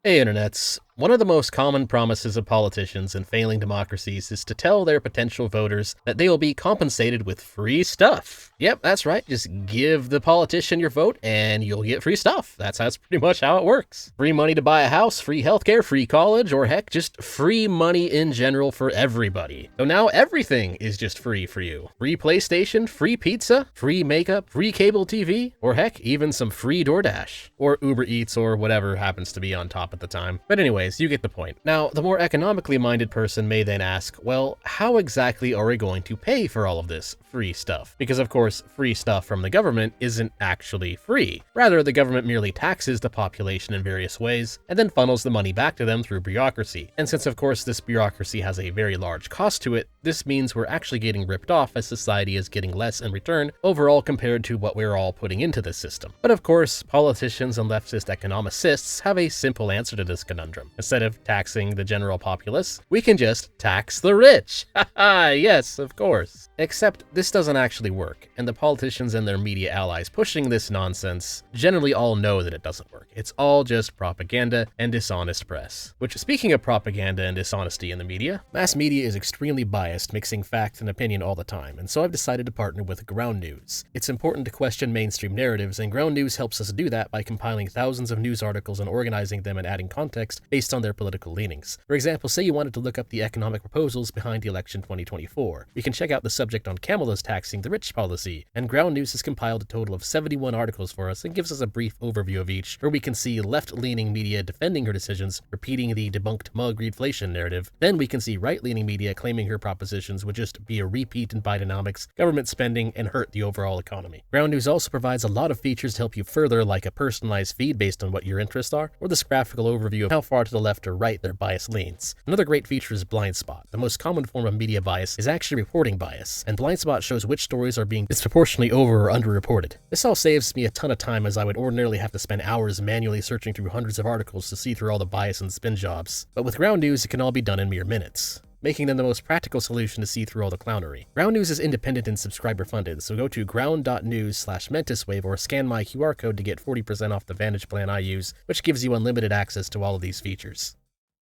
Hey internets. One of the most common promises of politicians in failing democracies is to tell their potential voters that they will be compensated with free stuff. Yep, that's right. Just give the politician your vote and you'll get free stuff. That's pretty much how it works. Free money to buy a house, free healthcare, free college, or heck, just free money in general for everybody. So now everything is just free for you. Free PlayStation, free pizza, free makeup, free cable TV, or heck, even some free DoorDash, or Uber Eats, or whatever happens to be on top at the time. But anyways, you get the point. Now, the more economically minded person may then ask, well, how exactly are we going to pay for all of this free stuff? Because of course, free stuff from the government isn't actually free. Rather, the government merely taxes the population in various ways, and then funnels the money back to them through bureaucracy. And since of course this bureaucracy has a very large cost to it, this means we're actually getting ripped off as society is getting less in return overall compared to what we're all putting into this system. But of course, politicians and leftist economicists have a simple answer to this conundrum. Instead of taxing the general populace, we can just tax the rich. Haha, yes, of course. Except this doesn't actually work, and the politicians and their media allies pushing this nonsense generally all know that it doesn't work. It's all just propaganda and dishonest press. Which, speaking of propaganda and dishonesty in the media, mass media is extremely biased, mixing fact and opinion all the time, and so I've decided to partner with Ground News. It's important to question mainstream narratives, and Ground News helps us do that by compiling thousands of news articles and organizing them and adding context based on their political leanings. For example, say you wanted to look up the economic proposals behind the election 2024. You can check out the subject on Kamala's taxing the rich policy, and Ground News has compiled a total of 71 articles for us and gives us a brief overview of each, where we can see left-leaning media defending her decisions, repeating the debunked mug-greedflation narrative. Then we can see right-leaning media claiming her propositions would just be a repeat in Bidenomics, government spending, and hurt the overall economy. Ground News also provides a lot of features to help you further, like a personalized feed based on what your interests are, or this graphical overview of how far to the left or right their bias leans. Another great feature is blind spot. The most common form of media bias is actually reporting bias, and blind spot shows which stories are being disproportionately over or underreported. This all saves me a ton of time, as I would ordinarily have to spend hours manually searching through hundreds of articles to see through all the bias and spin jobs. But with Ground News, it can all be done in mere minutes, making them the most practical solution to see through all the clownery. Ground News is independent and subscriber funded, so go to ground.news/Mentiswave or scan my QR code to get 40% off the Vantage plan I use, which gives you unlimited access to all of these features.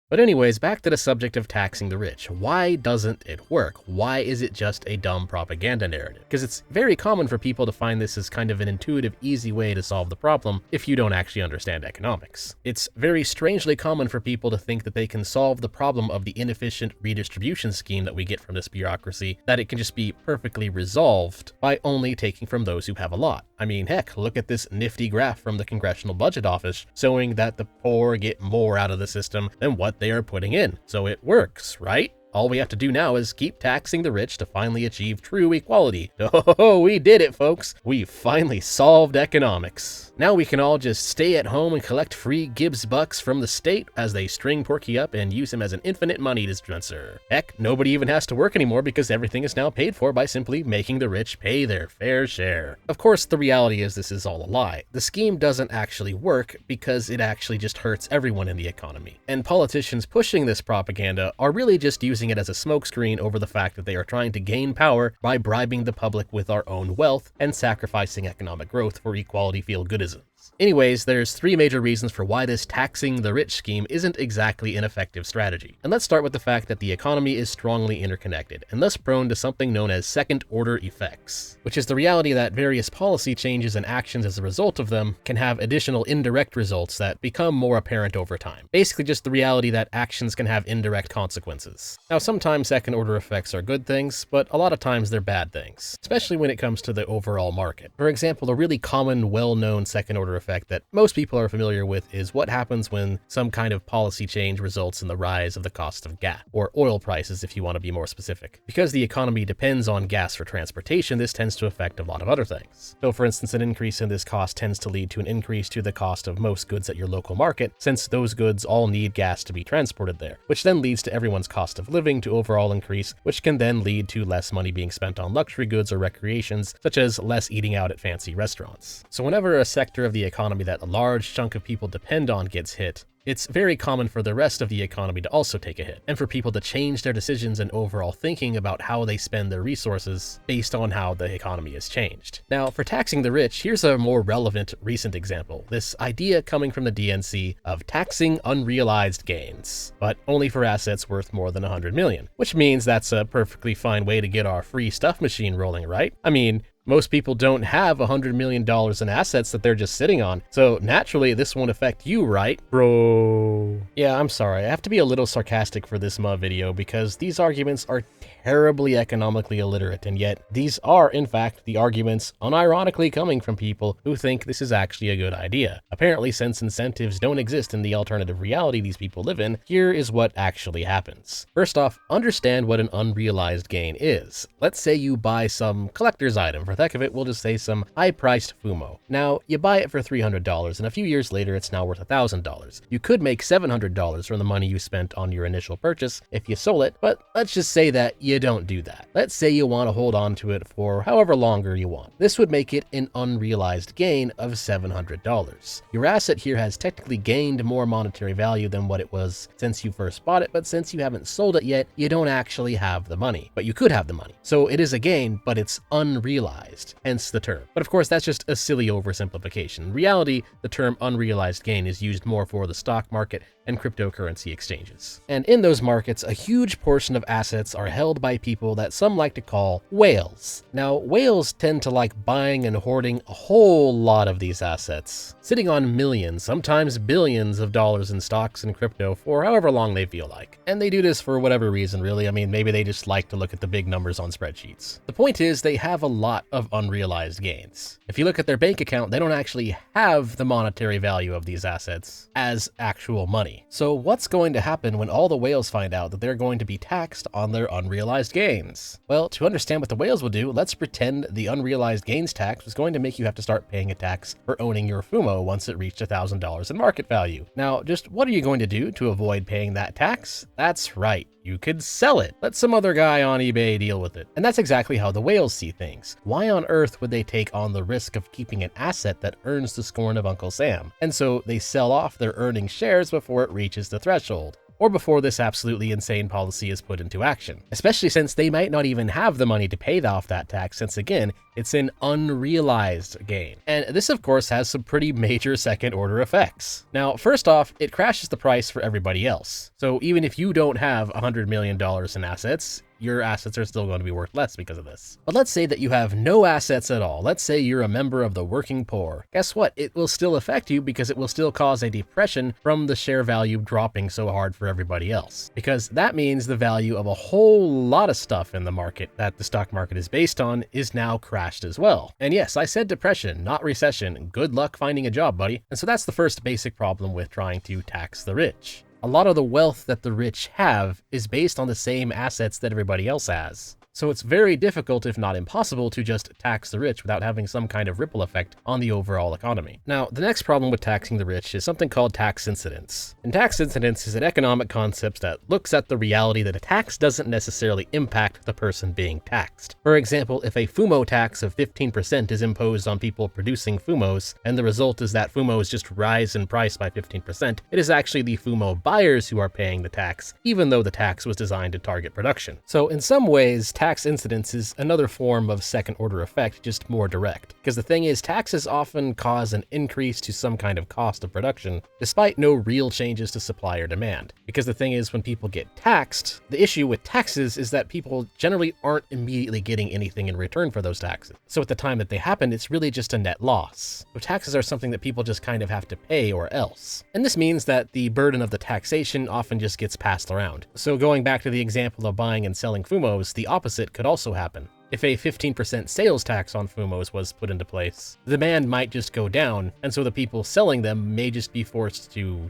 But anyways, back to the subject of taxing the rich. Why doesn't it work? Why is it just a dumb propaganda narrative? Because it's very common for people to find this as kind of an intuitive, easy way to solve the problem if you don't actually understand economics. It's very strangely common for people to think that they can solve the problem of the inefficient redistribution scheme that we get from this bureaucracy, that it can just be perfectly resolved by only taking from those who have a lot. I mean, heck, look at this nifty graph from the Congressional Budget Office showing that the poor get more out of the system than what they are putting in. So it works, right? All we have to do now is keep taxing the rich to finally achieve true equality. Oh, we did it, folks. We finally solved economics. Now we can all just stay at home and collect free Gibbs bucks from the state as they string Porky up and use him as an infinite money dispenser. Heck, nobody even has to work anymore because everything is now paid for by simply making the rich pay their fair share. Of course, the reality is this is all a lie. The scheme doesn't actually work because it actually just hurts everyone in the economy. And politicians pushing this propaganda are really just using it as a smokescreen over the fact that they are trying to gain power by bribing the public with our own wealth and sacrificing economic growth for equality feel-goodisms. Anyways, there's three major reasons for why this taxing the rich scheme isn't exactly an effective strategy. And let's start with the fact that the economy is strongly interconnected, and thus prone to something known as second-order effects, which is the reality that various policy changes and actions as a result of them can have additional indirect results that become more apparent over time. Basically just the reality that actions can have indirect consequences. Now, sometimes second-order effects are good things, but a lot of times they're bad things, especially when it comes to the overall market. For example, a really common, well-known second-order effect that most people are familiar with is what happens when some kind of policy change results in the rise of the cost of gas, or oil prices if you want to be more specific. Because the economy depends on gas for transportation, this tends to affect a lot of other things. So for instance, an increase in this cost tends to lead to an increase to the cost of most goods at your local market, since those goods all need gas to be transported there, which then leads to everyone's cost of living to overall increase, which can then lead to less money being spent on luxury goods or recreations, such as less eating out at fancy restaurants. So whenever a sector of the economy that a large chunk of people depend on gets hit, it's very common for the rest of the economy to also take a hit, and for people to change their decisions and overall thinking about how they spend their resources based on how the economy has changed. Now, for taxing the rich, here's a more relevant recent example. This idea coming from the DNC of taxing unrealized gains, but only for assets worth more than 100 million, which means that's a perfectly fine way to get our free stuff machine rolling, right? I mean, most people don't have $100 million in assets that they're just sitting on, so naturally this won't affect you, right, bro? Yeah, I'm sorry, I have to be a little sarcastic for this video because these arguments are terribly economically illiterate, and yet these are, in fact, the arguments unironically coming from people who think this is actually a good idea. Apparently, since incentives don't exist in the alternative reality these people live in, here is what actually happens. First off, understand what an unrealized gain is. Let's say you buy some collector's item. For the heck of it, we'll just say some high-priced Fumo. Now, you buy it for $300, and a few years later, it's now worth $1,000. You could make $700 from the money you spent on your initial purchase if you sold it, but let's just say that you don't do that. Let's say you want to hold on to it for however longer you want. This would make it an unrealized gain of $700. Your asset here has technically gained more monetary value than what it was since you first bought it, but since you haven't sold it yet, you don't actually have the money. But you could have the money. So it is a gain, but it's unrealized, hence the term. But of course, that's just a silly oversimplification. In reality, the term unrealized gain is used more for the stock market and cryptocurrency exchanges. And in those markets, a huge portion of assets are held by people that some like to call whales. Now, whales tend to like buying and hoarding a whole lot of these assets, sitting on millions, sometimes billions of dollars in stocks and crypto for however long they feel like. And they do this for whatever reason, really. I mean, maybe they just like to look at the big numbers on spreadsheets. The point is, they have a lot of unrealized gains. If you look at their bank account, they don't actually have the monetary value of these assets as actual money. So what's going to happen when all the whales find out that they're going to be taxed on their unrealized gains? Well, to understand what the whales will do, let's pretend the unrealized gains tax was going to make you have to start paying a tax for owning your Fumo once it reached $1,000 in market value. Now, just what are you going to do to avoid paying that tax? That's right. You could sell it. Let some other guy on eBay deal with it. And that's exactly how the whales see things. Why on earth would they take on the risk of keeping an asset that earns the scorn of Uncle Sam? And so they sell off their earning shares before it reaches the threshold, or before this absolutely insane policy is put into action, especially since they might not even have the money to pay off that tax, since again, it's an unrealized gain. And this of course has some pretty major second order effects. Now, first off, it crashes the price for everybody else. So even if you don't have $100 million in assets, your assets are still going to be worth less because of this. But let's say that you have no assets at all. Let's say you're a member of the working poor. Guess what? It will still affect you because it will still cause a depression from the share value dropping so hard for everybody else. Because that means the value of a whole lot of stuff in the market that the stock market is based on is now crashed as well. And yes, I said depression, not recession. Good luck finding a job, buddy. And so that's the first basic problem with trying to tax the rich. A lot of the wealth that the rich have is based on the same assets that everybody else has. So it's very difficult, if not impossible, to just tax the rich without having some kind of ripple effect on the overall economy. Now, the next problem with taxing the rich is something called tax incidence. And tax incidence is an economic concept that looks at the reality that a tax doesn't necessarily impact the person being taxed. For example, if a Fumo tax of 15% is imposed on people producing Fumos, and the result is that Fumos just rise in price by 15%, it is actually the Fumo buyers who are paying the tax, even though the tax was designed to target production. So in some ways, tax incidence is another form of second order effect, just more direct. Because the thing is, taxes often cause an increase to some kind of cost of production, despite no real changes to supply or demand. Because the thing is, when people get taxed, the issue with taxes is that people generally aren't immediately getting anything in return for those taxes. So at the time that they happen, it's really just a net loss. So taxes are something that people just kind of have to pay or else. And this means that the burden of the taxation often just gets passed around. So going back to the example of buying and selling Fumos, the opposite could also happen. If a 15% sales tax on Fumos was put into place, the demand might just go down, and so the people selling them may just be forced to,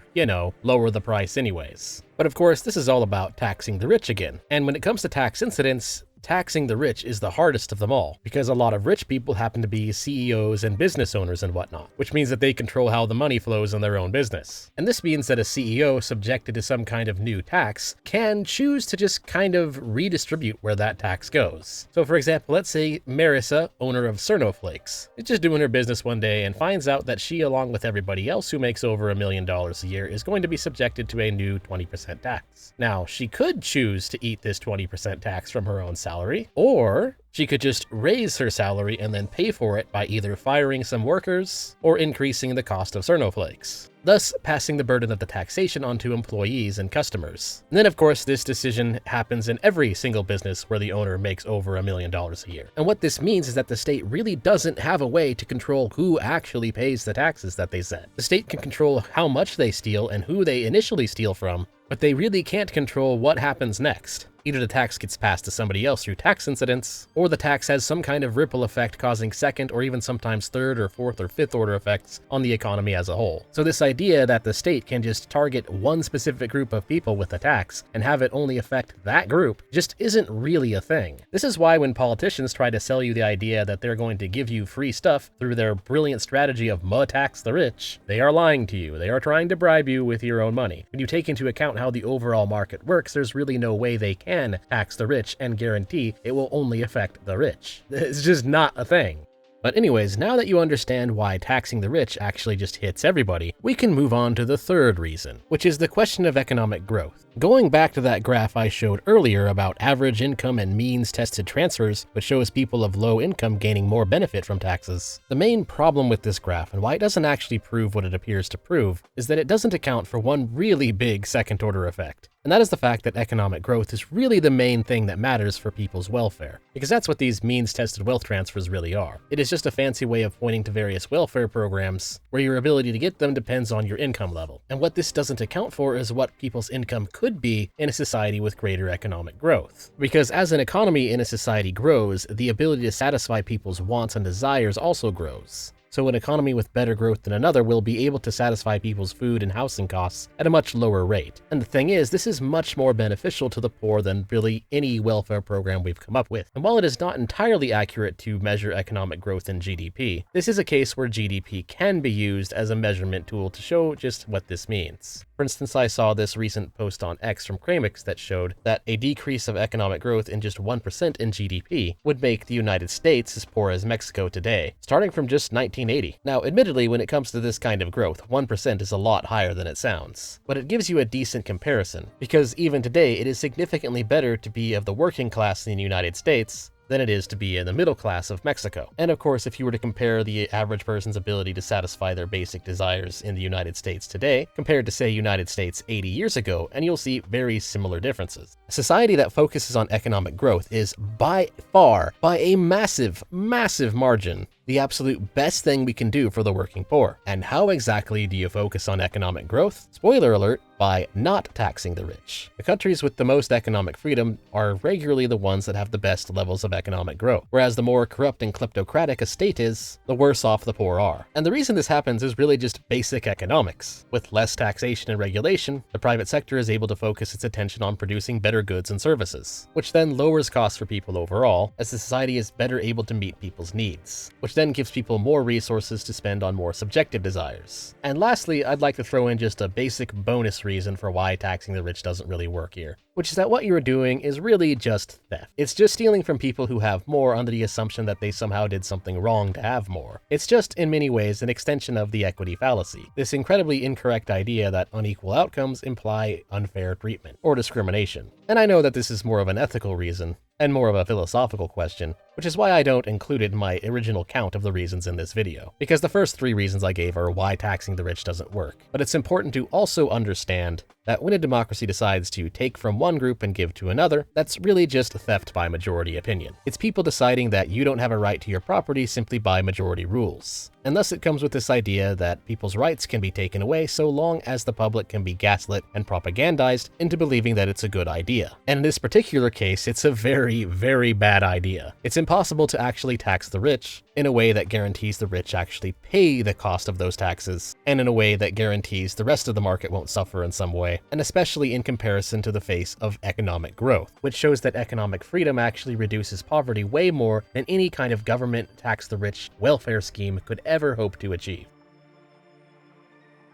lower the price anyways. But of course, this is all about taxing the rich again. And when it comes to tax incidence, taxing the rich is the hardest of them all, because a lot of rich people happen to be CEOs and business owners and whatnot, which means that they control how the money flows in their own business. And this means that a CEO subjected to some kind of new tax can choose to just kind of redistribute where that tax goes. So for example, let's say Marissa, owner of Cernoflakes, is just doing her business one day and finds out that she, along with everybody else who makes over $1 million a year, is going to be subjected to a new 20% tax. Now, she could choose to eat this 20% tax from her own salary, or she could just raise her salary and then pay for it by either firing some workers or increasing the cost of Cernoflakes, thus passing the burden of the taxation onto employees and customers. And then of course, this decision happens in every single business where the owner makes over $1 million a year. And what this means is that the state really doesn't have a way to control who actually pays the taxes that they set. The state can control how much they steal and who they initially steal from, but they really can't control what happens next. Either the tax gets passed to somebody else through tax incidence, or the tax has some kind of ripple effect causing second or even sometimes third or fourth or fifth order effects on the economy as a whole. So this idea that the state can just target one specific group of people with a tax and have it only affect that group just isn't really a thing. This is why when politicians try to sell you the idea that they're going to give you free stuff through their brilliant strategy of tax the rich, they are lying to you. They are trying to bribe you with your own money. When you take into account how the overall market works, there's really no way they can tax the rich and guarantee it will only affect the rich. It's just not a thing. But anyways, now that you understand why taxing the rich actually just hits everybody, we can move on to the third reason, which is the question of economic growth. Going back to that graph I showed earlier about average income and means tested transfers, which shows people of low income gaining more benefit from taxes, the main problem with this graph and why it doesn't actually prove what it appears to prove is that it doesn't account for one really big second order effect. And that is the fact that economic growth is really the main thing that matters for people's welfare, because that's what these means-tested wealth transfers really are. It is just a fancy way of pointing to various welfare programs where your ability to get them depends on your income level. And what this doesn't account for is what people's income could be in a society with greater economic growth. Because as an economy in a society grows, the ability to satisfy people's wants and desires also grows. So an economy with better growth than another will be able to satisfy people's food and housing costs at a much lower rate. And the thing is, this is much more beneficial to the poor than really any welfare program we've come up with. And while it is not entirely accurate to measure economic growth in GDP, this is a case where GDP can be used as a measurement tool to show just what this means. For instance, I saw this recent post on X from Kramix that showed that a decrease of economic growth in just 1% in GDP would make the United States as poor as Mexico today, starting from just 1980. Now, admittedly, when it comes to this kind of growth, 1% is a lot higher than it sounds, but it gives you a decent comparison, because even today it is significantly better to be of the working class in the United States than it is to be in the middle class of Mexico. And of course, if you were to compare the average person's ability to satisfy their basic desires in the United States today, compared to say United States 80 years ago, and you'll see very similar differences. A society that focuses on economic growth is by far, by a massive, massive margin, the absolute best thing we can do for the working poor. And how exactly do you focus on economic growth? Spoiler alert, by not taxing the rich. The countries with the most economic freedom are regularly the ones that have the best levels of economic growth, whereas the more corrupt and kleptocratic a state is, the worse off the poor are. And the reason this happens is really just basic economics. With less taxation and regulation, the private sector is able to focus its attention on producing better goods and services, which then lowers costs for people overall, as the society is better able to meet people's needs, which then gives people more resources to spend on more subjective desires. And lastly, I'd like to throw in just a basic bonus reason for why taxing the rich doesn't really work here, which is that what you're doing is really just theft. It's just stealing from people who have more under the assumption that they somehow did something wrong to have more. It's just, in many ways, an extension of the equity fallacy, this incredibly incorrect idea that unequal outcomes imply unfair treatment or discrimination. And I know that this is more of an ethical reason and more of a philosophical question, which is why I don't include it in my original count of the reasons in this video, because the first 3 reasons I gave are why taxing the rich doesn't work. But it's important to also understand that when a democracy decides to take from one group and give to another, that's really just theft by majority opinion. It's people deciding that you don't have a right to your property simply by majority rules. And thus it comes with this idea that people's rights can be taken away so long as the public can be gaslit and propagandized into believing that it's a good idea. And in this particular case, it's a very, very bad idea. It's impossible to actually tax the rich in a way that guarantees the rich actually pay the cost of those taxes, and in a way that guarantees the rest of the market won't suffer in some way, and especially in comparison to the face of economic growth, which shows that economic freedom actually reduces poverty way more than any kind of government tax the rich welfare scheme could ever hope to achieve.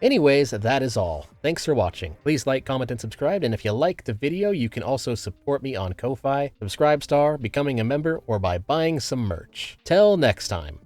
Anyways, that is all. Thanks for watching. Please like, comment, and subscribe, and if you like the video, you can also support me on Ko-Fi, Subscribestar, becoming a member, or by buying some merch. Till next time.